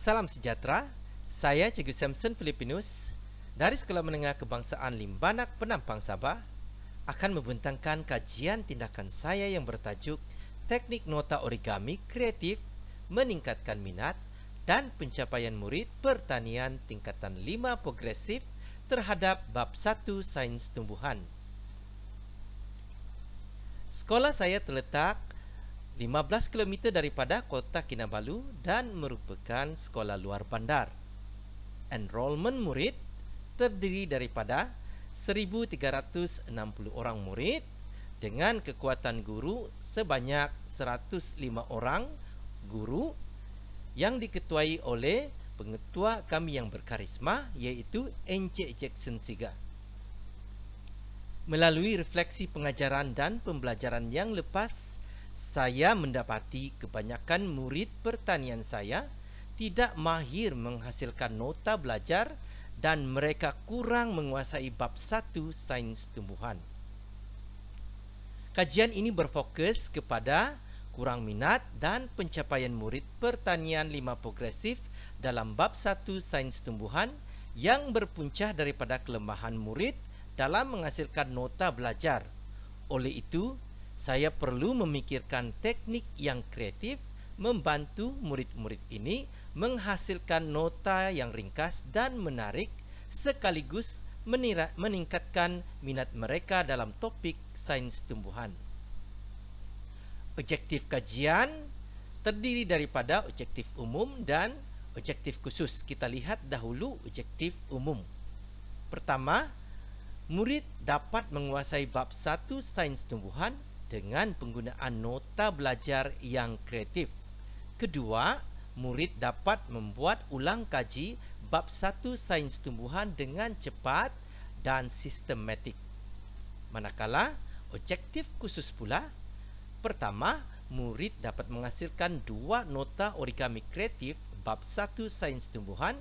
Salam sejahtera, saya Cikgu Samson Filipinus dari Sekolah Menengah Kebangsaan Limbanak Penampang Sabah akan membentangkan kajian tindakan saya yang bertajuk Teknik Nota Origami Kreatif Meningkatkan Minat dan Pencapaian Murid Pertanian Tingkatan 5 Progresif terhadap Bab 1 Sains Tumbuhan. Sekolah saya terletak 15 km daripada kota Kinabalu dan merupakan sekolah luar bandar. Enrollment murid terdiri daripada 1,360 orang murid dengan kekuatan guru sebanyak 105 orang guru yang diketuai oleh pengetua kami yang berkarisma iaitu Encik Jackson Siga. Melalui refleksi pengajaran dan pembelajaran yang lepas, saya mendapati kebanyakan murid pertanian saya tidak mahir menghasilkan nota belajar dan mereka kurang menguasai bab 1 sains tumbuhan. Kajian ini berfokus kepada kurang minat dan pencapaian murid pertanian 5 progresif dalam bab 1 sains tumbuhan yang berpunca daripada kelemahan murid dalam menghasilkan nota belajar. Oleh itu, saya perlu memikirkan teknik yang kreatif membantu murid-murid ini menghasilkan nota yang ringkas dan menarik sekaligus meningkatkan minat mereka dalam topik sains tumbuhan. Objektif kajian terdiri daripada objektif umum dan objektif khusus. Kita lihat dahulu objektif umum. Pertama, murid dapat menguasai bab 1 sains tumbuhan dengan penggunaan nota belajar yang kreatif. Kedua, murid dapat membuat ulang kaji bab 1 sains tumbuhan dengan cepat dan sistematik. Manakala objektif khusus pula, pertama, murid dapat menghasilkan 2 nota origami kreatif bab 1 sains tumbuhan.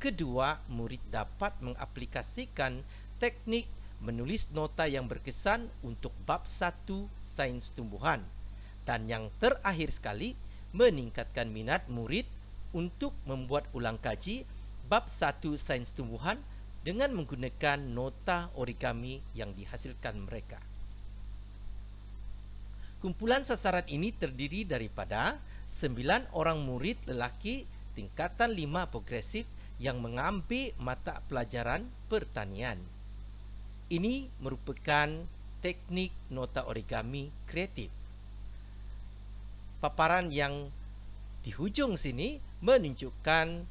Kedua, murid dapat mengaplikasikan teknik menulis nota yang berkesan untuk bab 1 sains tumbuhan. Dan yang terakhir sekali, meningkatkan minat murid untuk membuat ulang kaji bab 1 sains tumbuhan dengan menggunakan nota origami yang dihasilkan mereka. Kumpulan sasaran ini terdiri daripada 9 orang murid lelaki tingkatan 5 progresif yang mengambil mata pelajaran pertanian. Ini merupakan teknik nota origami kreatif. Paparan yang di hujung sini menunjukkan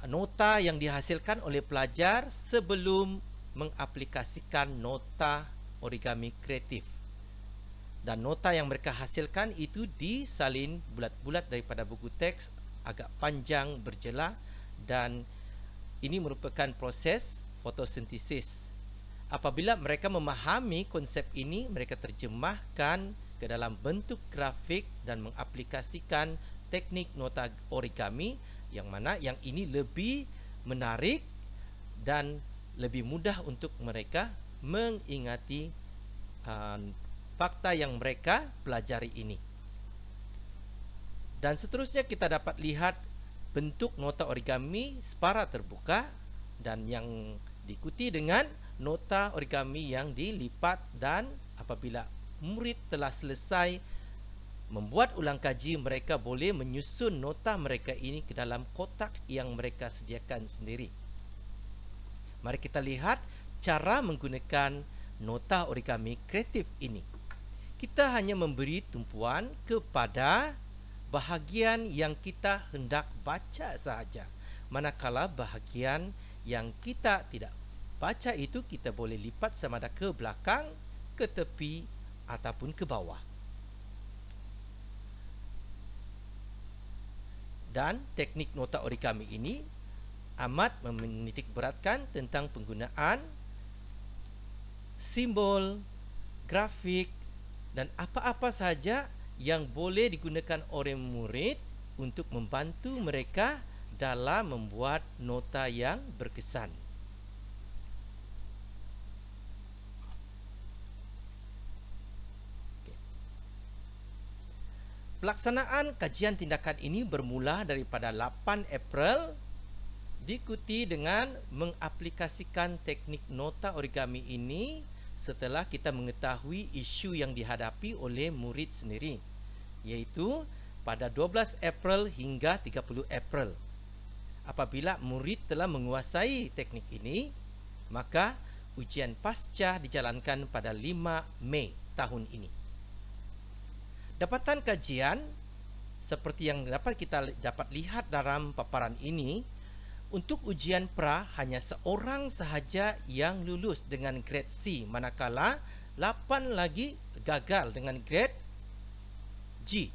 nota yang dihasilkan oleh pelajar sebelum mengaplikasikan nota origami kreatif. Dan nota yang mereka hasilkan itu disalin bulat-bulat daripada buku teks agak panjang berjela dan ini merupakan proses fotosintesis. Apabila mereka memahami konsep ini, mereka terjemahkan ke dalam bentuk grafik dan mengaplikasikan teknik nota origami yang mana yang ini lebih menarik dan lebih mudah untuk mereka mengingati fakta yang mereka pelajari ini. Dan seterusnya kita dapat lihat bentuk nota origami secara terbuka dan yang diikuti dengan nota origami yang dilipat, dan apabila murid telah selesai membuat ulang kaji, mereka boleh menyusun nota mereka ini ke dalam kotak yang mereka sediakan sendiri. Mari kita lihat cara menggunakan nota origami kreatif ini. Kita hanya memberi tumpuan kepada bahagian yang kita hendak baca sahaja. Manakala bahagian yang kita tidak baca itu kita boleh lipat sama ada ke belakang, ke tepi ataupun ke bawah. Dan teknik nota origami ini amat menitik beratkan tentang penggunaan simbol, grafik dan apa-apa sahaja yang boleh digunakan oleh murid untuk membantu mereka dalam membuat nota yang berkesan. Pelaksanaan kajian tindakan ini bermula daripada 8 April, diikuti dengan mengaplikasikan teknik nota origami ini setelah kita mengetahui isu yang dihadapi oleh murid sendiri, iaitu pada 12 April hingga 30 April. Apabila murid telah menguasai teknik ini, maka ujian pasca dijalankan pada 5 Mei tahun ini. Dapatan kajian seperti yang kita dapat lihat dalam paparan ini, untuk ujian pra hanya seorang sahaja yang lulus dengan grade C, manakala 8 lagi gagal dengan grade G.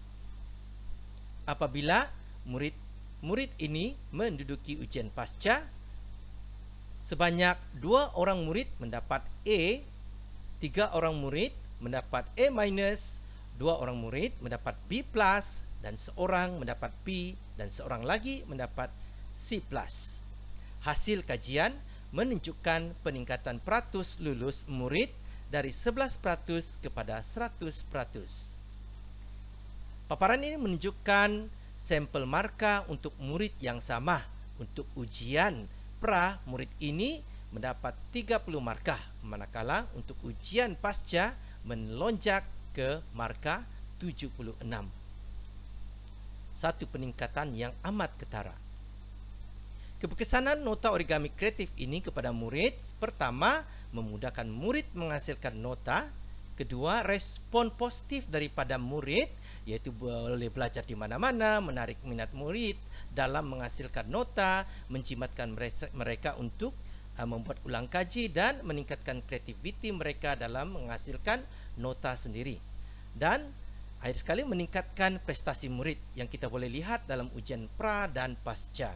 Apabila murid ini menduduki ujian pasca, sebanyak 2 orang murid mendapat A, 3 orang murid mendapat A-, 2 orang murid mendapat B+, dan seorang mendapat B, dan seorang lagi mendapat C+. Hasil kajian menunjukkan peningkatan peratus lulus murid dari 11% kepada 100%. Paparan ini menunjukkan sampel markah untuk murid yang sama. Untuk ujian pra, murid ini mendapat 30 markah, manakala untuk ujian pasca melonjak ke markah 76. Satu peningkatan yang amat ketara. Keberkesanan nota origami kreatif ini kepada murid, pertama, memudahkan murid menghasilkan nota. Kedua, respon positif daripada murid, iaitu boleh belajar di mana-mana, menarik minat murid dalam menghasilkan nota, menjimatkan mereka untuk membuat ulang kaji dan meningkatkan kreativiti mereka dalam menghasilkan nota sendiri. Dan akhir sekali meningkatkan prestasi murid yang kita boleh lihat dalam ujian pra dan pasca.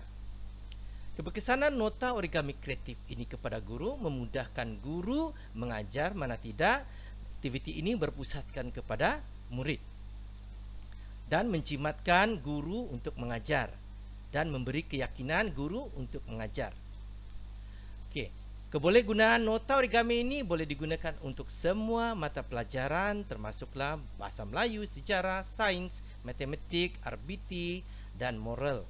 Keberkesanan nota origami kreatif ini kepada guru memudahkan guru mengajar, mana tidak aktiviti ini berpusatkan kepada murid dan menjimatkan guru untuk mengajar dan memberi keyakinan guru untuk mengajar. Okey, kebolehgunaan nota origami ini boleh digunakan untuk semua mata pelajaran, termasuklah bahasa Melayu, sejarah, sains, matematik, RBT dan moral.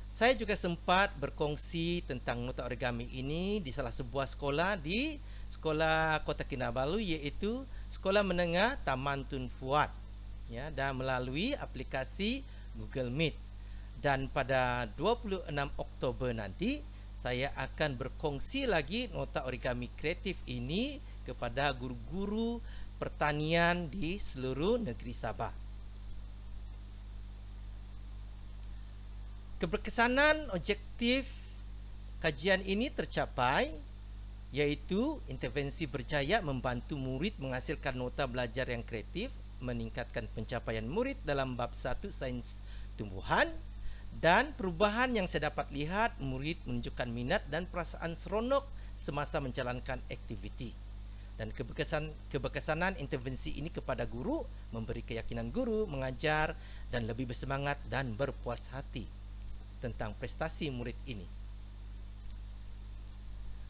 Saya juga sempat berkongsi tentang nota origami ini di salah sebuah sekolah di Sekolah Kota Kinabalu, iaitu Sekolah Menengah Taman Tun Fuad, ya, dan melalui aplikasi Google Meet. Dan pada 26 Oktober nanti saya akan berkongsi lagi nota origami kreatif ini kepada guru-guru pertanian di seluruh negeri Sabah. Keberkesanan objektif kajian ini tercapai, iaitu intervensi berjaya membantu murid menghasilkan nota belajar yang kreatif, meningkatkan pencapaian murid dalam bab 1 sains tumbuhan, dan perubahan yang saya dapat lihat, murid menunjukkan minat dan perasaan seronok semasa menjalankan aktiviti. Dan keberkesanan intervensi ini kepada guru memberi keyakinan guru mengajar dan lebih bersemangat dan berpuas hati tentang prestasi murid ini.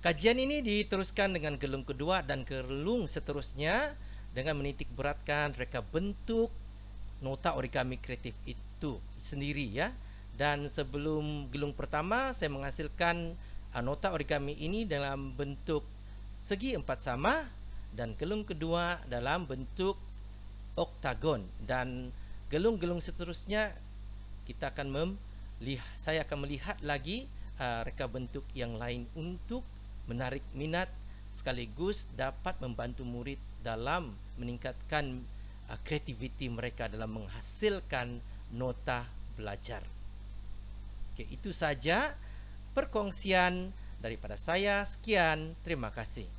Kajian ini diteruskan dengan gelung kedua dan gelung seterusnya dengan menitik beratkan reka bentuk nota origami kreatif itu sendiri, ya. Dan sebelum gelung pertama saya menghasilkan nota origami ini dalam bentuk segi empat sama, dan gelung kedua dalam bentuk oktagon, dan gelung-gelung seterusnya saya akan melihat lagi reka bentuk yang lain untuk menarik minat sekaligus dapat membantu murid dalam meningkatkan kreativiti mereka dalam menghasilkan nota belajar. Okey, itu saja perkongsian daripada saya. Sekian, terima kasih.